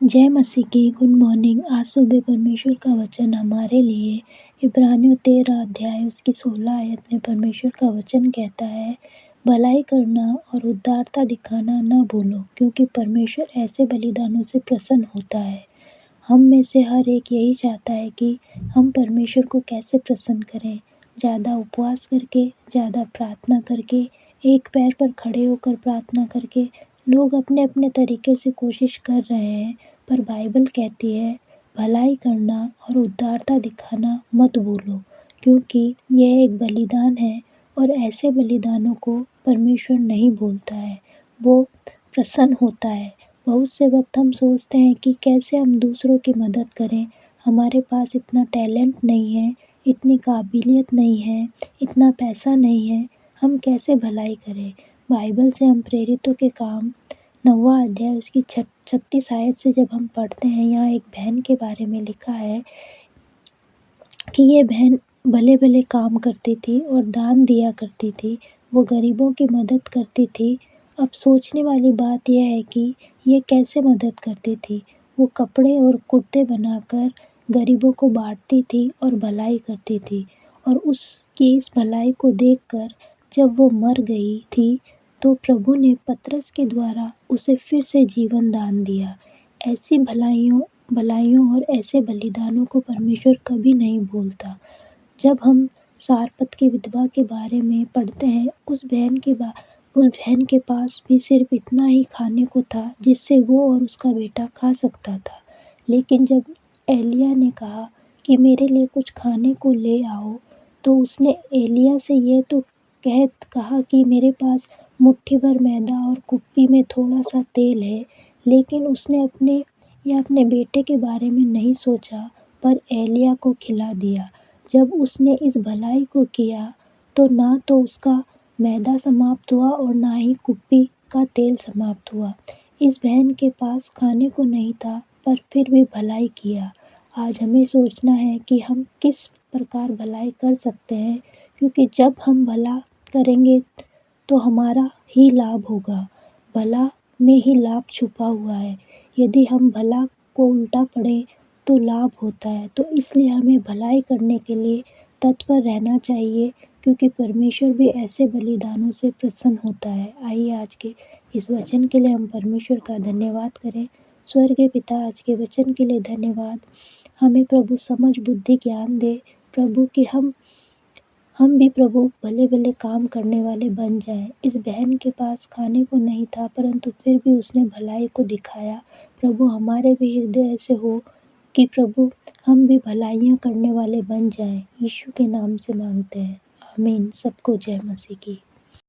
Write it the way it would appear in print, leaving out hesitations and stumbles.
जय मसीह की good morning. आज सुबह परमेश्वर का वचन हमारे लिए इब्रानियों 13 अध्याय उसकी 16 आयत में परमेश्वर का वचन कहता है, भलाई करना और उदारता दिखाना न भूलो, क्योंकि परमेश्वर ऐसे बलिदानों से प्रसन्न होता है। हम में से हर एक यही चाहता है कि हम परमेश्वर को कैसे प्रसन्न करें। ज़्यादा उपवास करके, ज़्यादा प्रार्थना करके, एक पैर पर खड़े होकर प्रार्थना करके लोग अपने अपने तरीके से कोशिश कर रहे हैं, पर बाइबल कहती है भलाई करना और उदारता दिखाना मत भूलो, क्योंकि यह एक बलिदान है और ऐसे बलिदानों को परमेश्वर नहीं भूलता है, वो प्रसन्न होता है। बहुत से वक्त हम सोचते हैं कि कैसे हम दूसरों की मदद करें। हमारे पास इतना टैलेंट नहीं है, इतनी काबिलियत नहीं है, इतना पैसा नहीं है, हम कैसे भलाई करें। बाइबल से हम प्रेरितों के काम 9वां अध्याय उसकी 36 आयत से जब हम पढ़ते हैं, यहाँ एक बहन के बारे में लिखा है कि ये बहन भले भले काम करती थी और दान दिया करती थी, वो गरीबों की मदद करती थी। अब सोचने वाली बात यह है कि ये कैसे मदद करती थी। वो कपड़े और कुर्ते बनाकर गरीबों को बांटती थी और भलाई करती थी, और उसकी इस भलाई को देखकर जब वो मर गई थी तो प्रभु ने पतरस के द्वारा उसे फिर से जीवन दान दिया। ऐसी भलाइयों और ऐसे बलिदानों को परमेश्वर कभी नहीं भूलता। जब हम सारपत की विधवा के बारे में पढ़ते हैं, उस बहन के पास भी सिर्फ इतना ही खाने को था जिससे वो और उसका बेटा खा सकता था। लेकिन जब एलिया ने कहा कि मेरे लिए कुछ खाने को ले आओ, तो उसने एलिया से ये तो कहा कि मेरे पास मुट्ठी भर मैदा और कुप्पी में थोड़ा सा तेल है, लेकिन उसने अपने बेटे के बारे में नहीं सोचा, पर एलिया को खिला दिया। जब उसने इस भलाई को किया तो ना तो उसका मैदा समाप्त हुआ और ना ही कुप्पी का तेल समाप्त हुआ। इस बहन के पास खाने को नहीं था, पर फिर भी भलाई किया। आज हमें सोचना है कि हम किस प्रकार भलाई कर सकते हैं, क्योंकि जब हम भला करेंगे तो हमारा ही लाभ होगा। भला में ही लाभ छुपा हुआ है। यदि हम भला को उल्टा पढ़ें तो लाभ होता है। तो इसलिए हमें भलाई करने के लिए तत्पर रहना चाहिए, क्योंकि परमेश्वर भी ऐसे बलिदानों से प्रसन्न होता है। आइए आज के इस वचन के लिए हम परमेश्वर का धन्यवाद करें। स्वर्गीय पिता, आज के वचन के लिए धन्यवाद। हमें प्रभु समझ बुद्धि ज्ञान दे प्रभु, कि हम भी प्रभु भले भले काम करने वाले बन जाएं। इस बहन के पास खाने को नहीं था, परंतु फिर भी उसने भलाई को दिखाया। प्रभु हमारे भी हृदय ऐसे हो कि प्रभु हम भी भलाइयाँ करने वाले बन जाएं। यीशु के नाम से मांगते हैं, आमीन। सबको जय मसीह की।